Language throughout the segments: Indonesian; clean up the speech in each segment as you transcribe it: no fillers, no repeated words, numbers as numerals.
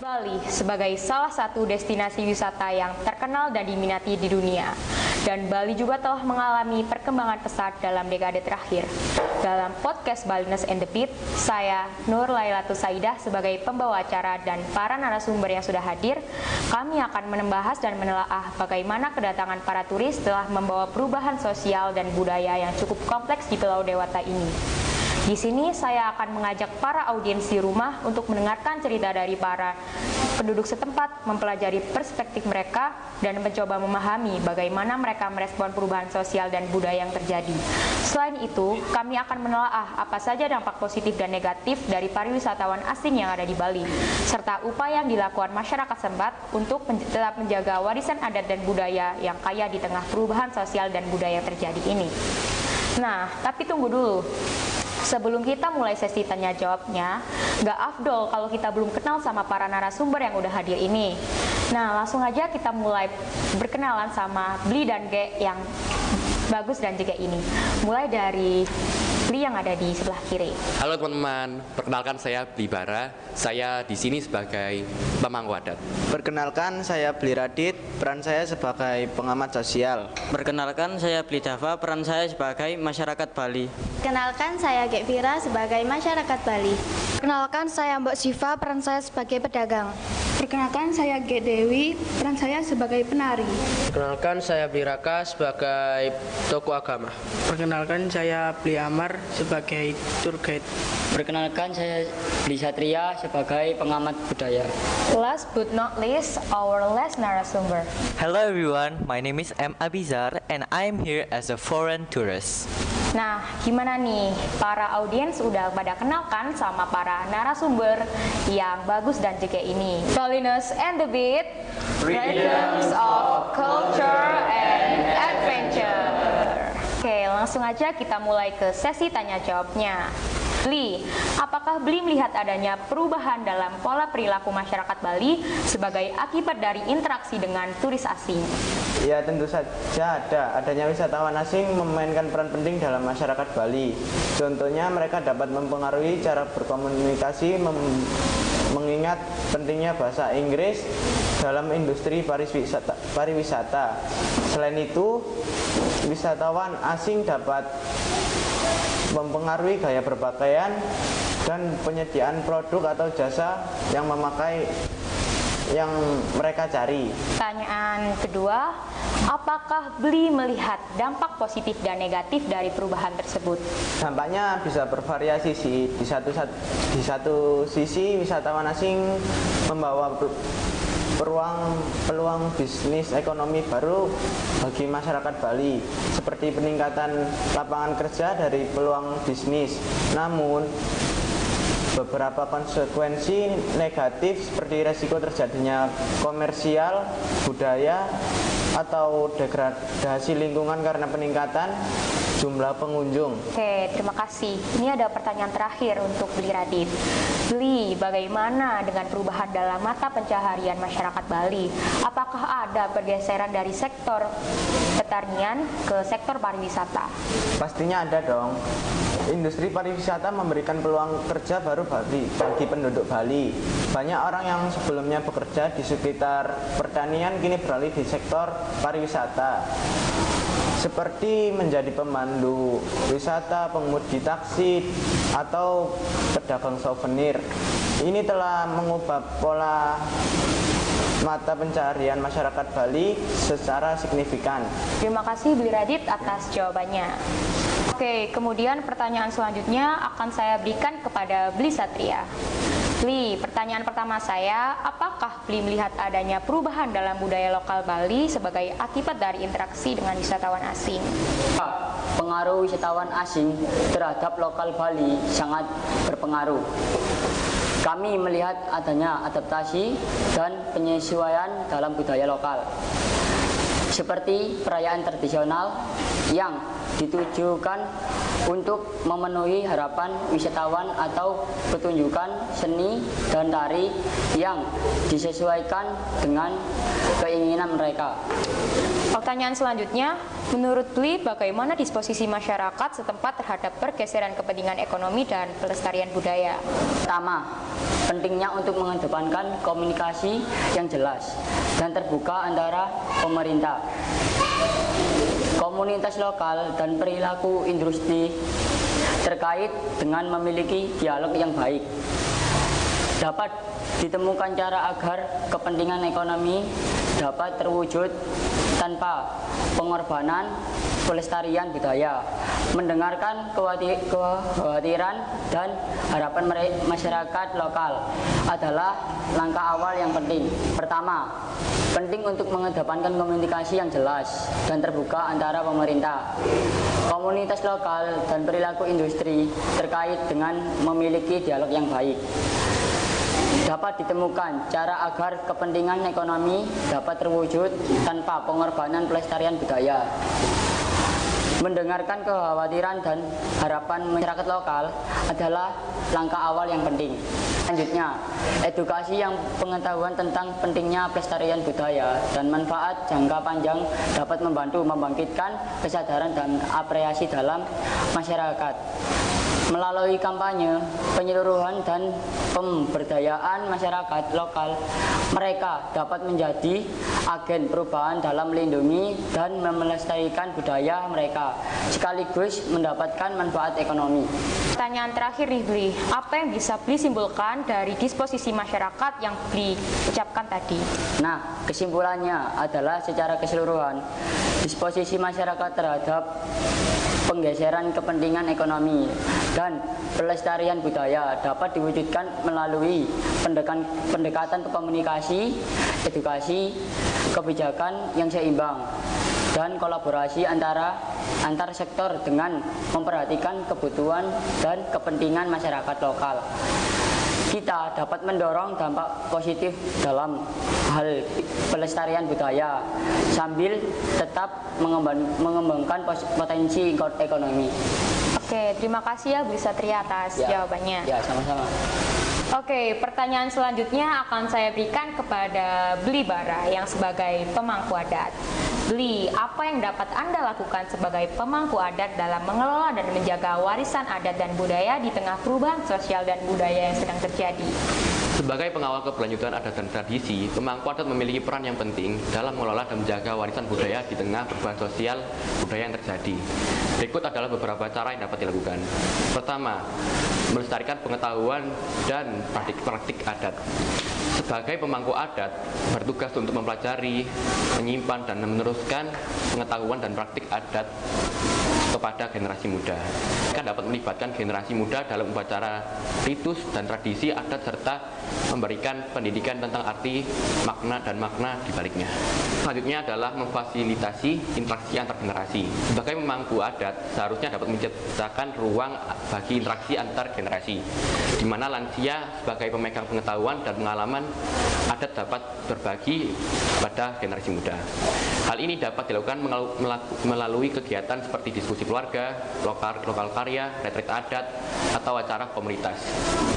Bali sebagai salah satu destinasi wisata yang terkenal dan diminati di dunia. Dan Bali juga telah mengalami perkembangan pesat dalam dekade terakhir. Dalam podcast Baliness and the Beat, saya Nur Lailatul Saidah sebagai pembawa acara dan para narasumber yang sudah hadir, kami akan membahas dan menelaah bagaimana kedatangan para turis telah membawa perubahan sosial dan budaya yang cukup kompleks di Pulau Dewata ini. Di sini saya akan mengajak para audiens di rumah untuk mendengarkan cerita dari para penduduk setempat, mempelajari perspektif mereka, dan mencoba memahami bagaimana mereka merespon perubahan sosial dan budaya yang terjadi. Selain itu, kami akan menelaah apa saja dampak positif dan negatif dari pariwisatawan asing yang ada di Bali, serta upaya yang dilakukan masyarakat setempat untuk tetap menjaga warisan adat dan budaya yang kaya di tengah perubahan sosial dan budaya yang terjadi ini. Nah, tapi tunggu dulu. Sebelum kita mulai sesi tanya jawabnya, gak afdol kalau kita belum kenal sama para narasumber yang udah hadir ini. Nah, langsung aja kita mulai berkenalan sama Bli dan Ge yang bagus dan juga ini. Mulai dari Bli yang ada di sebelah kiri. Halo teman-teman, perkenalkan saya Bli Bara. Saya di sini sebagai pemangku adat. Perkenalkan saya Bli Radit, peran saya sebagai pengamat sosial. Perkenalkan saya Bli Dava, peran saya sebagai masyarakat Bali. Kenalkan saya Gek Vira sebagai masyarakat Bali. Perkenalkan saya Mbak Siva, peran saya sebagai pedagang. Perkenalkan saya Gek Dewi, peran saya sebagai penari. Perkenalkan saya Bli Raka sebagai tokoh agama. Perkenalkan saya Bli Amar sebagai tour guide. Perkenalkan saya Bli Satria sebagai pengamat budaya. Last but not least, our last narasumber. Hello everyone, my name is M. Abizar and I'm here as a foreign tourist. Nah, gimana nih? Para audiens udah pada kenalkan sama para narasumber yang bagus dan juga ini. Baliness and the Beat, Rhythms of Culture and Adventure. Oke, langsung aja kita mulai ke sesi tanya jawabnya. Bli, apakah Bli melihat adanya perubahan dalam pola perilaku masyarakat Bali sebagai akibat dari interaksi dengan turis asing? Ya, tentu saja ada. Adanya wisatawan asing memainkan peran penting dalam masyarakat Bali. Contohnya mereka dapat mempengaruhi cara berkomunikasi, mengingat pentingnya bahasa Inggris dalam industri pariwisata. Selain itu, wisatawan asing dapat mempengaruhi gaya berpakaian dan penyediaan produk atau jasa yang mereka cari. Pertanyaan kedua, apakah Bli melihat dampak positif dan negatif dari perubahan tersebut? Dampaknya bisa bervariasi sih. Di satu sisi wisatawan asing membawa peluang bisnis ekonomi baru bagi masyarakat Bali, seperti peningkatan lapangan kerja dari peluang bisnis. Namun beberapa konsekuensi negatif seperti resiko terjadinya komersial, budaya, atau degradasi lingkungan karena peningkatan jumlah pengunjung. Oke, terima kasih. Ini ada pertanyaan terakhir untuk Bli Radit. Bli, bagaimana dengan perubahan dalam mata pencaharian masyarakat Bali? Apakah ada pergeseran dari sektor pertanian ke sektor pariwisata? Pastinya ada dong. Industri pariwisata memberikan peluang kerja baru bagi penduduk Bali. Banyak orang yang sebelumnya bekerja di sekitar pertanian kini beralih di sektor pariwisata, seperti menjadi pemandu wisata, pengemudi taksi, atau pedagang souvenir. Ini telah mengubah pola mata pencaharian masyarakat Bali secara signifikan. Terima kasih Bli Radit atas jawabannya. Oke, kemudian pertanyaan selanjutnya akan saya berikan kepada Bli Satria. Bli, pertanyaan pertama saya, apakah Bli melihat adanya perubahan dalam budaya lokal Bali sebagai akibat dari interaksi dengan wisatawan asing? Pengaruh wisatawan asing terhadap lokal Bali sangat berpengaruh. Kami melihat adanya adaptasi dan penyesuaian dalam budaya lokal, seperti perayaan tradisional yang ditujukan untuk memenuhi harapan wisatawan atau pertunjukan seni dan tari yang disesuaikan dengan keinginan mereka. Pertanyaan selanjutnya, menurut Bli, bagaimana disposisi masyarakat setempat terhadap pergeseran kepentingan ekonomi dan pelestarian budaya? Pertama, pentingnya untuk mengedepankan komunikasi yang jelas dan terbuka antara pemerintah, komunitas lokal, dan perilaku industri terkait dengan memiliki dialog yang baik. Dapat ditemukan cara agar kepentingan ekonomi dapat terwujud tanpa pengorbanan pelestarian budaya. Mendengarkan kekhawatiran dan harapan masyarakat lokal adalah langkah awal yang penting. Pertama, penting untuk mengedepankan komunikasi yang jelas dan terbuka antara pemerintah, komunitas lokal, dan perilaku industri terkait dengan memiliki dialog yang baik. Dapat ditemukan cara agar kepentingan ekonomi dapat terwujud tanpa pengorbanan pelestarian budaya. Mendengarkan kekhawatiran dan harapan masyarakat lokal adalah langkah awal yang penting. Selanjutnya, edukasi yang pengetahuan tentang pentingnya pelestarian budaya dan manfaat jangka panjang dapat membantu membangkitkan kesadaran dan apresiasi dalam masyarakat. Melalui kampanye, penyeluruhan, dan pemberdayaan masyarakat lokal, mereka dapat menjadi agen perubahan dalam melindungi dan melestarikan budaya mereka, sekaligus mendapatkan manfaat ekonomi. Pertanyaan terakhir nih Bli, apa yang bisa Bli simpulkan dari disposisi masyarakat yang Bli ucapkan tadi? Nah, kesimpulannya adalah secara keseluruhan, disposisi masyarakat terhadap penggeseran kepentingan ekonomi dan pelestarian budaya dapat diwujudkan melalui pendekatan komunikasi, edukasi, kebijakan yang seimbang, dan kolaborasi antar sektor dengan memperhatikan kebutuhan dan kepentingan masyarakat lokal. Kita dapat mendorong dampak positif dalam hal pelestarian budaya sambil tetap mengembangkan potensi ekonomi. Oke, terima kasih ya Bli Satria atas jawabannya. Ya, sama-sama. Oke, pertanyaan selanjutnya akan saya berikan kepada Bli Bara yang sebagai pemangku adat. Bli, apa yang dapat Anda lakukan sebagai pemangku adat dalam mengelola dan menjaga warisan adat dan budaya di tengah perubahan sosial dan budaya yang sedang terjadi? Sebagai pengawal keberlanjutan adat dan tradisi, pemangku adat memiliki peran yang penting dalam mengelola dan menjaga warisan budaya di tengah perubahan sosial budaya yang terjadi. Berikut adalah beberapa cara yang dapat dilakukan. Pertama, melestarikan pengetahuan dan praktik adat. Sebagai pemangku adat, bertugas untuk mempelajari, menyimpan, dan meneruskan pengetahuan dan praktik adat kepada generasi muda. Kan dapat melibatkan generasi muda dalam upacara ritus dan tradisi adat serta memberikan pendidikan tentang arti, makna, dan makna di baliknya. Selanjutnya adalah memfasilitasi interaksi antar generasi. Sebagai pemangku adat, seharusnya dapat menciptakan ruang bagi interaksi antar generasi, di mana lansia sebagai pemegang pengetahuan dan pengalaman adat dapat berbagi pada generasi muda. Hal ini dapat dilakukan melalui kegiatan seperti diskusi keluarga, lokal karya, retret adat, atau acara komunitas.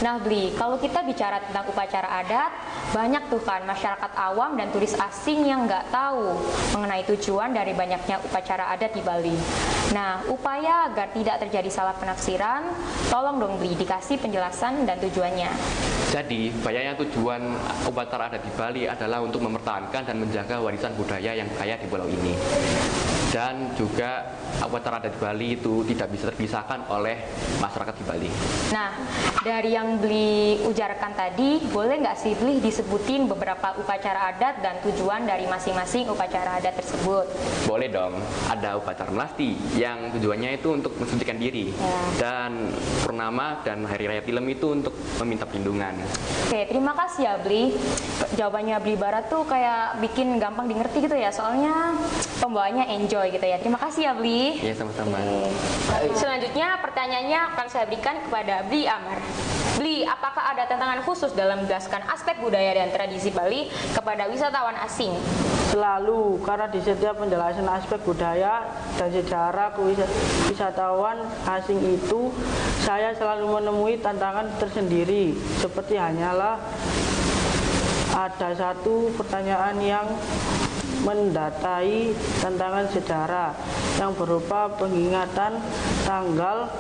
Nah Bli, kalau kita bicara tentang upacara adat, banyak tuh kan masyarakat awam dan turis asing yang nggak tahu mengenai tujuan dari banyaknya upacara adat di Bali. Nah, upaya agar tidak terjadi salah penafsiran, tolong dong Bli dikasih penjelasan dan tujuannya. Jadi, bayangnya tujuan upacara adat di Bali adalah untuk mempertahankan dan menjaga warisan budaya yang kaya di pulau ini. Dan juga upacara adat di Bali itu tidak bisa terpisahkan oleh masyarakat di Bali. Nah, dari yang Bli ujarkan tadi, boleh nggak sih Bli disebutin beberapa upacara adat dan tujuan dari masing-masing upacara adat tersebut? Boleh dong, ada upacara melasti yang tujuannya itu untuk mensucikan diri, dan purnama dan hari raya film itu untuk meminta perlindungan. Oke, terima kasih ya Bli. Jawabannya Bli Barat tuh kayak bikin gampang dimengerti gitu ya, soalnya pembawanya enjoy gitu ya. Terima kasih ya Bli. Ya, sama-sama. Selanjutnya pertanyaannya akan saya berikan kepada Bli Amar. Bli, apakah ada tantangan khusus dalam menjelaskan aspek budaya dan tradisi Bali kepada wisatawan asing? Selalu, karena di setiap penjelasan aspek budaya dan sejarah ke wisatawan asing itu, saya selalu menemui tantangan tersendiri. Seperti hanyalah ada satu pertanyaan yang mendatai tantangan sejarah, yang berupa pengingatan tanggal,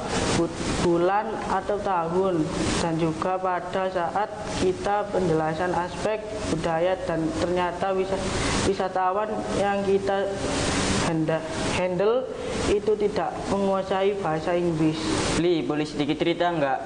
bulan atau tahun, dan juga pada saat kita penjelasan aspek budaya dan ternyata wisatawan yang kita handle itu tidak menguasai bahasa Inggris. Bli, boleh sedikit cerita nggak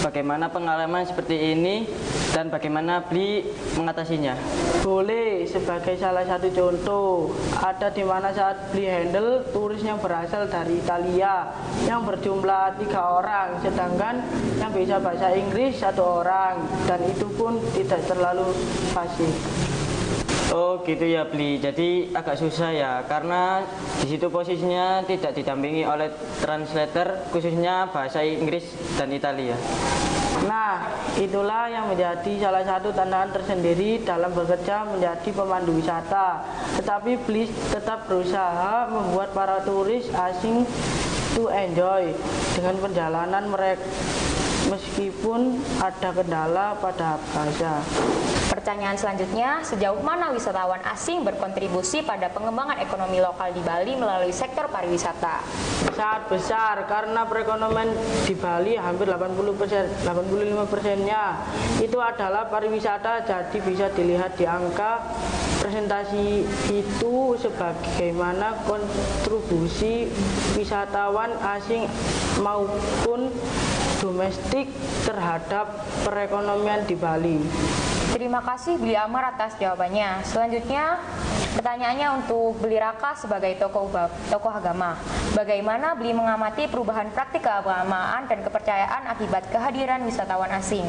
bagaimana pengalaman seperti ini dan bagaimana Bli mengatasinya? Boleh, sebagai salah satu contoh, ada di mana saat Bli handle turis yang berasal dari Italia yang berjumlah 3 orang, sedangkan yang bisa bahasa Inggris 1 orang, dan itu pun tidak terlalu fasih. Oh gitu ya Bli, jadi agak susah ya karena di situ posisinya tidak didampingi oleh translator khususnya bahasa Inggris dan Italia. Nah, itulah yang menjadi salah satu tantangan tersendiri dalam bekerja menjadi pemandu wisata. Tetapi Bli tetap berusaha membuat para turis asing to enjoy dengan perjalanan mereka meskipun ada kendala pada bahasa. Pertanyaan selanjutnya, sejauh mana wisatawan asing berkontribusi pada pengembangan ekonomi lokal di Bali melalui sektor pariwisata? Sangat besar karena perekonomian di Bali hampir 85%-nya itu adalah pariwisata, jadi bisa dilihat di angka presentasi itu sebagaimana kontribusi wisatawan asing maupun domestik terhadap perekonomian di Bali. Terima kasih Bli Amar atas jawabannya. Selanjutnya, pertanyaannya untuk Bli Raka sebagai tokoh agama. Bagaimana Bli mengamati perubahan praktik keagamaan dan kepercayaan akibat kehadiran wisatawan asing?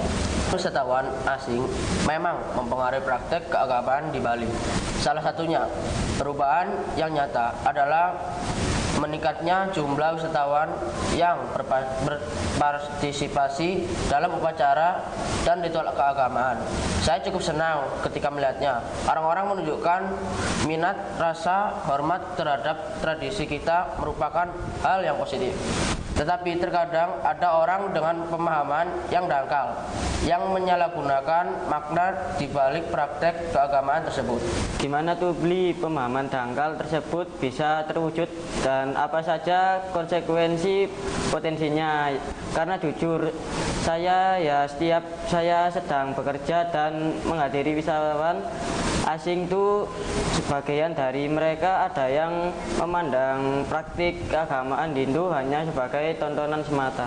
Wisatawan asing memang mempengaruhi praktek keagamaan di Bali. Salah satunya, perubahan yang nyata adalah meningkatnya jumlah wisatawan yang berpartisipasi dalam upacara dan ritual keagamaan. Saya cukup senang ketika melihatnya. Orang-orang menunjukkan minat, rasa hormat terhadap tradisi kita merupakan hal yang positif. Tetapi terkadang ada orang dengan pemahaman yang dangkal, yang menyalahgunakan makna di balik praktek keagamaan tersebut. Gimana tuh Bli pemahaman dangkal tersebut bisa terwujud dan apa saja konsekuensi potensinya? Karena jujur setiap saya sedang bekerja dan menghadiri wisatawan asing tuh sebagian dari mereka ada yang memandang praktik keagamaan Hindu hanya sebagai tontonan semata.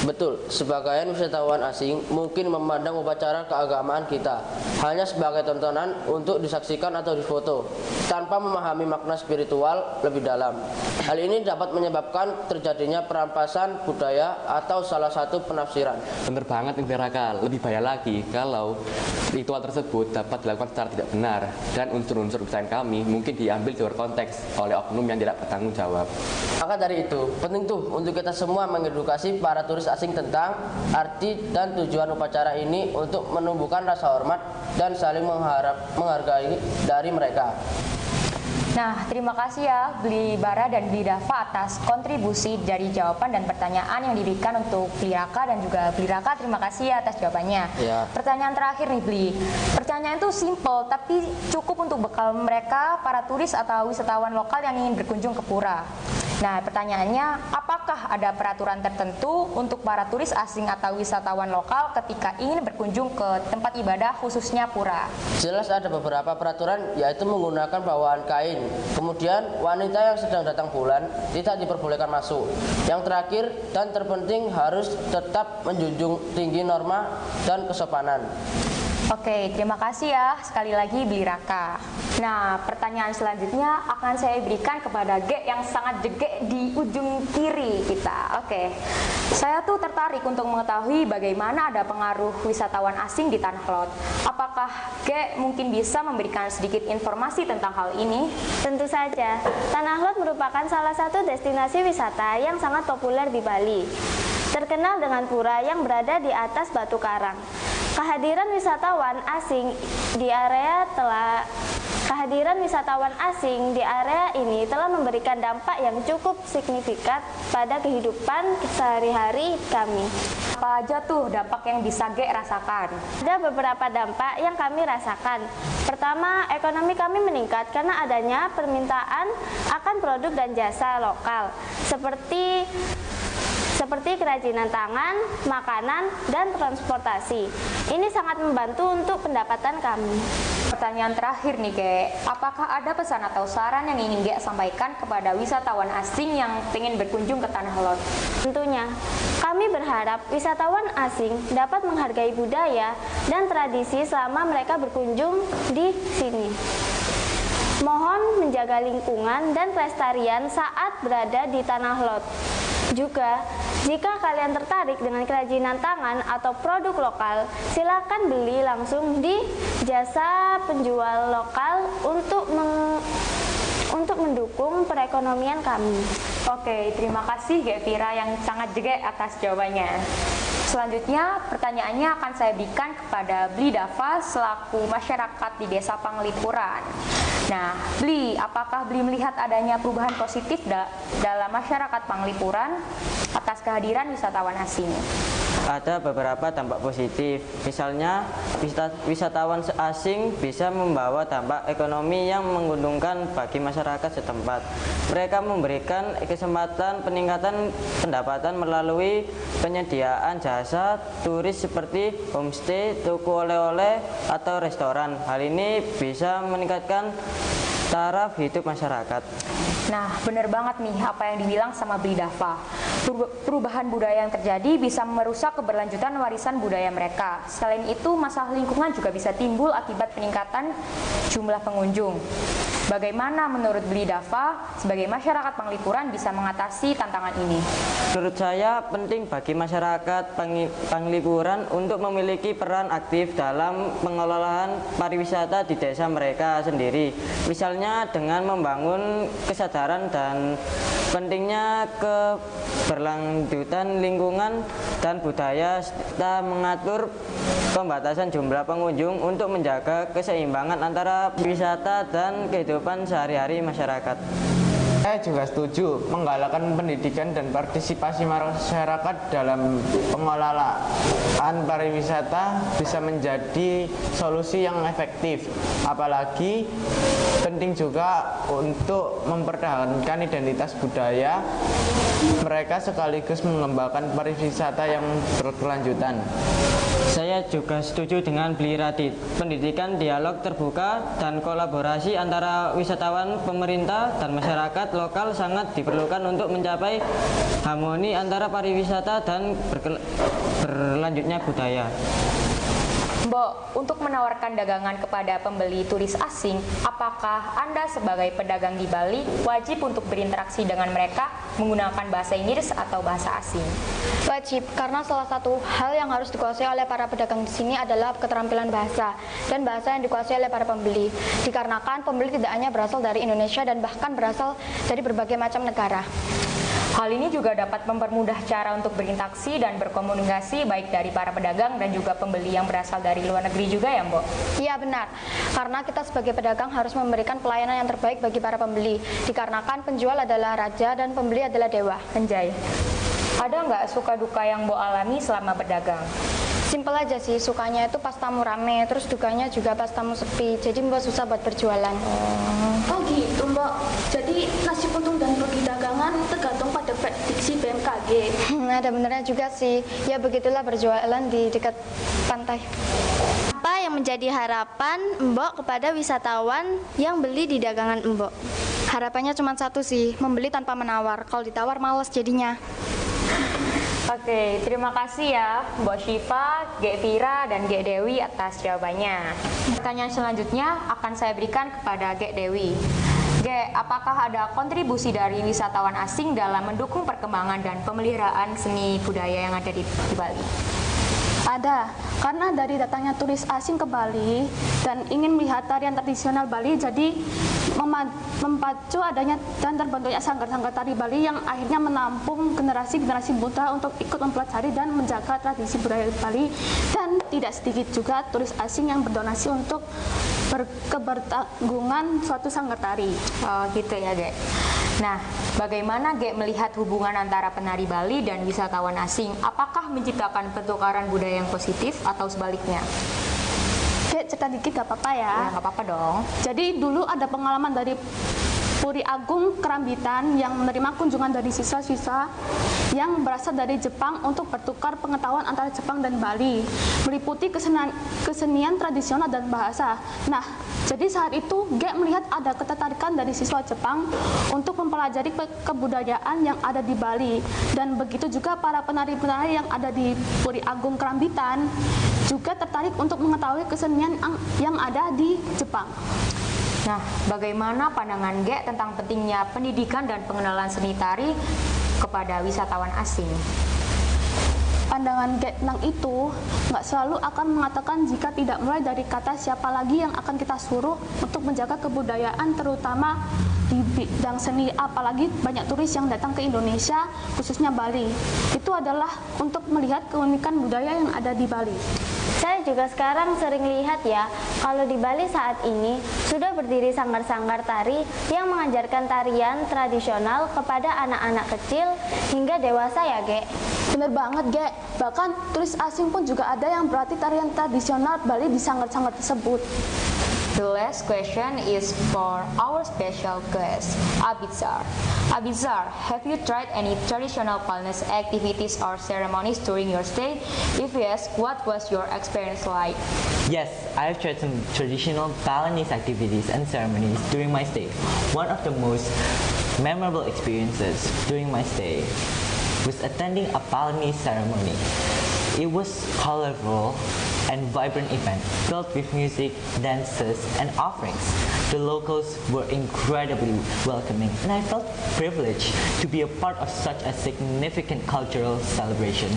Betul, sebagian wisatawan asing mungkin memandang upacara keagamaan kita hanya sebagai tontonan untuk disaksikan atau difoto, tanpa memahami makna spiritual lebih dalam. Hal ini dapat menyebabkan terjadinya perampasan budaya atau salah satu penafsiran. Bener banget Bli Raka, lebih bahaya lagi kalau ritual tersebut dapat dilakukan secara tidak benar dan unsur-unsur kepercayaan kami mungkin diambil di luar konteks oleh oknum yang tidak bertanggung jawab. Maka dari itu, penting tuh untuk kita semua mengedukasi para turis asing tentang arti dan tujuan upacara ini untuk menumbuhkan rasa hormat dan saling menghargai dari mereka. Nah, terima kasih ya Bli Bara dan Bli Dava atas kontribusi dari jawaban dan pertanyaan yang diberikan untuk Bli Raka dan juga Bli Raka. Terima kasih ya atas jawabannya. Ya. Pertanyaan terakhir nih Bli. Pertanyaan itu simple tapi cukup untuk bekal mereka para turis atau wisatawan lokal yang ingin berkunjung ke Pura. Nah, pertanyaannya, apakah ada peraturan tertentu untuk para turis asing atau wisatawan lokal ketika ingin berkunjung ke tempat ibadah khususnya Pura? Jelas ada beberapa peraturan, yaitu menggunakan bawaan kain. Kemudian wanita yang sedang datang bulan tidak diperbolehkan masuk. Yang terakhir dan terpenting harus tetap menjunjung tinggi norma dan kesopanan. Oke, terima kasih ya sekali lagi Bli Raka. Nah, pertanyaan selanjutnya akan saya berikan kepada G yang sangat jege di ujung kiri kita. Oke, saya tuh tertarik untuk mengetahui bagaimana ada pengaruh wisatawan asing di Tanah Lot. Apakah G mungkin bisa memberikan sedikit informasi tentang hal ini? Tentu saja, Tanah Lot merupakan salah satu destinasi wisata yang sangat populer di Bali. Terkenal dengan pura yang berada di atas batu karang. Kehadiran wisatawan asing di area ini telah memberikan dampak yang cukup signifikan pada kehidupan sehari-hari kami. Apa aja tuh dampak yang bisa Gek rasakan? Ada beberapa dampak yang kami rasakan. Pertama, ekonomi kami meningkat karena adanya permintaan akan produk dan jasa lokal seperti kerajinan tangan, makanan, dan transportasi. Ini sangat membantu untuk pendapatan kami. Pertanyaan terakhir nih Gek, apakah ada pesan atau saran yang ingin Gek sampaikan kepada wisatawan asing yang ingin berkunjung ke Tanah Lot? Tentunya, kami berharap wisatawan asing dapat menghargai budaya dan tradisi selama mereka berkunjung di sini. Mohon menjaga lingkungan dan kelestarian saat berada di Tanah Lot. Juga, jika kalian tertarik dengan kerajinan tangan atau produk lokal, silakan beli langsung di jasa penjual lokal untuk mendukung perekonomian kami. Oke, terima kasih Gek Vira yang sangat jegek atas jawabannya. Selanjutnya, pertanyaannya akan saya berikan kepada Bli Dava selaku masyarakat di Desa Panglipuran. Nah, Bli, apakah Bli melihat adanya perubahan positif dalam masyarakat Panglipuran atas kehadiran wisatawan asing? Ada beberapa dampak positif, misalnya wisatawan asing bisa membawa dampak ekonomi yang menguntungkan bagi masyarakat setempat. Mereka memberikan kesempatan peningkatan pendapatan melalui penyediaan jasa turis seperti homestay, toko oleh-oleh, atau restoran. Hal ini bisa meningkatkan taraf hidup masyarakat. Nah, benar banget nih apa yang dibilang sama Bli Dava. Perubahan budaya yang terjadi bisa merusak keberlanjutan warisan budaya mereka. Selain itu, masalah lingkungan juga bisa timbul akibat peningkatan jumlah pengunjung. Bagaimana menurut Bli Dava sebagai masyarakat Panglipuran bisa mengatasi tantangan ini? Menurut saya penting bagi masyarakat Panglipuran untuk memiliki peran aktif dalam pengelolaan pariwisata di desa mereka sendiri. Misalnya dengan membangun kesadaran dan pentingnya keberlanjutan lingkungan dan budaya serta mengatur pembatasan jumlah pengunjung untuk menjaga keseimbangan antara wisata dan kehidupan sehari-hari masyarakat. Saya juga setuju menggalakkan pendidikan dan partisipasi masyarakat dalam pengelolaan pariwisata bisa menjadi solusi yang efektif. Apalagi penting juga untuk mempertahankan identitas budaya mereka sekaligus mengembangkan pariwisata yang berkelanjutan. Saya juga setuju dengan Bli Radit. Pendidikan, dialog terbuka, dan kolaborasi antara wisatawan, pemerintah, dan masyarakat lokal sangat diperlukan untuk mencapai harmoni antara pariwisata dan berlanjutnya budaya. Mbok, untuk menawarkan dagangan kepada pembeli turis asing, apakah Anda sebagai pedagang di Bali wajib untuk berinteraksi dengan mereka menggunakan bahasa Inggris atau bahasa asing? Wajib, karena salah satu hal yang harus dikuasai oleh para pedagang di sini adalah keterampilan bahasa dan bahasa yang dikuasai oleh para pembeli. Dikarenakan pembeli tidak hanya berasal dari Indonesia dan bahkan berasal dari berbagai macam negara. Hal ini juga dapat mempermudah cara untuk berinteraksi dan berkomunikasi baik dari para pedagang dan juga pembeli yang berasal dari luar negeri juga ya, Mbok? Iya benar, karena kita sebagai pedagang harus memberikan pelayanan yang terbaik bagi para pembeli. Dikarenakan penjual adalah raja dan pembeli adalah dewa. Anjay. Ada nggak suka duka yang Mbok alami selama berdagang? Simpel aja sih, sukanya itu pas tamu rame, terus dukanya juga pas tamu sepi. Jadi Mbak susah buat berjualan. Oh gitu Mbak, jadi nasib untung dan rugi dagangan tergantung pada prediksi BMKG. Ada benernya juga sih, ya begitulah berjualan di dekat pantai. Apa yang menjadi harapan Mbok kepada wisatawan yang beli di dagangan Mbok? Harapannya cuma satu sih, membeli tanpa menawar. Kalau ditawar males jadinya. Oke, terima kasih ya Mbak Syifa, Gek Vira, dan Gek Dewi atas jawabannya. Pertanyaan selanjutnya akan saya berikan kepada Gek Dewi. Gek, apakah ada kontribusi dari wisatawan asing dalam mendukung perkembangan dan pemeliharaan seni budaya yang ada di Bali? Ada, karena dari datangnya turis asing ke Bali dan ingin melihat tarian tradisional Bali, jadi memacu adanya dan terbentuknya sanggar-sanggar tari Bali yang akhirnya menampung generasi-generasi muda untuk ikut mempelajari dan menjaga tradisi budaya Bali dan tidak sedikit juga turis asing yang berdonasi untuk kebertanggungan suatu sanggar tari. Oh gitu ya, Ge. Nah, bagaimana Ge melihat hubungan antara penari Bali dan wisatawan asing? Apakah menciptakan pertukaran budaya yang positif atau sebaliknya? Ge, cerita dikit gak apa-apa ya? Ya, nggak apa-apa dong. Jadi dulu ada pengalaman dari Puri Agung Kerambitan yang menerima kunjungan dari siswa-siswa yang berasal dari Jepang untuk bertukar pengetahuan antara Jepang dan Bali, meliputi kesenian tradisional dan bahasa. Nah, jadi saat itu Ge melihat ada ketertarikan dari siswa Jepang untuk mempelajari kebudayaan yang ada di Bali, dan begitu juga para penari-penari yang ada di Puri Agung Kerambitan juga tertarik untuk mengetahui kesenian yang ada di Jepang. Nah, bagaimana pandangan Ge tentang pentingnya pendidikan dan pengenalan seni tari kepada wisatawan asing? Pandangan Ge tentang itu nggak selalu akan mengatakan jika tidak mulai dari kata siapa lagi yang akan kita suruh untuk menjaga kebudayaan, terutama di bidang seni, apalagi banyak turis yang datang ke Indonesia, khususnya Bali. Itu adalah untuk melihat keunikan budaya yang ada di Bali. Saya juga sekarang sering lihat ya, kalau di Bali saat ini sudah berdiri sanggar-sanggar tari yang mengajarkan tarian tradisional kepada anak-anak kecil hingga dewasa ya, Ge. Bener banget, Ge. Bahkan turis asing pun juga ada yang berarti tarian tradisional Bali di sanggar-sanggar tersebut. The last question is for our special guest, Abizar. Abizar, have you tried any traditional Balinese activities or ceremonies during your stay? If yes, what was your experience like? Yes, I have tried some traditional Balinese activities and ceremonies during my stay. One of the most memorable experiences during my stay was attending a Balinese ceremony. It was colorful and vibrant event filled with music, dances, and offerings. The locals were incredibly welcoming, and I felt privileged to be a part of such a significant cultural celebration.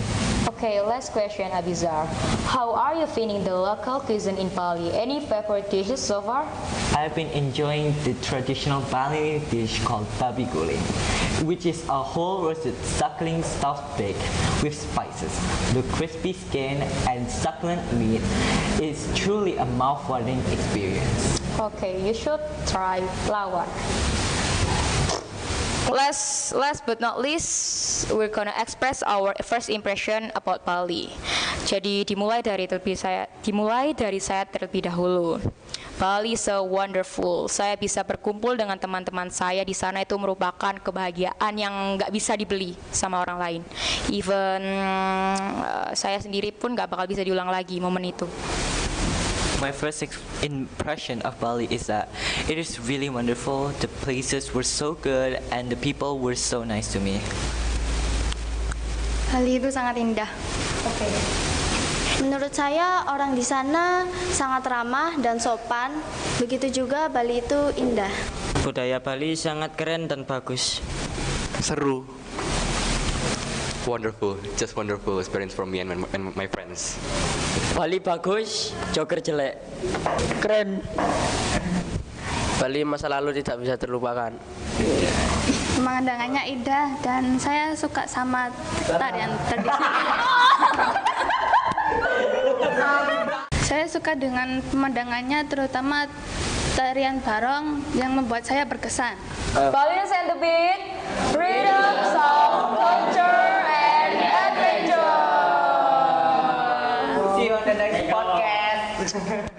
Okay, last question, Abizar. How are you feeling the local cuisine in Bali? Any favorite dishes so far? I have been enjoying the traditional Balinese dish called babi guling, which is a whole roasted suckling stuffed pig with spices. The crispy skin and succulent meat is truly a mouth-watering experience. Okay, you should try lawar. Last but not least, we're gonna express our first impression about Bali. Jadi dimulai dari saya terlebih dahulu. Bali so wonderful. Saya bisa berkumpul dengan teman-teman saya di sana, itu merupakan kebahagiaan yang nggak bisa dibeli sama orang lain. Even saya sendiri pun nggak bakal bisa diulang lagi momen itu. My first impression of Bali is that it is really wonderful. The places were so good and the people were so nice to me. Bali itu sangat indah. Oke. Menurut saya orang di sana sangat ramah dan sopan. Begitu juga Bali itu indah. Budaya Bali sangat keren dan bagus. Seru. Wonderful, just wonderful experience for me and my friends. Bali bagus, Joker jelek. Keren. Bali masa lalu tidak bisa terlupakan. Pemandangannya indah dan saya suka sama tarian tradisional. Saya suka dengan pemandangannya, terutama tarian barong yang membuat saya berkesan. Balinese and the Beat, freedom, sound, culture, and adventure. See you on the next podcast.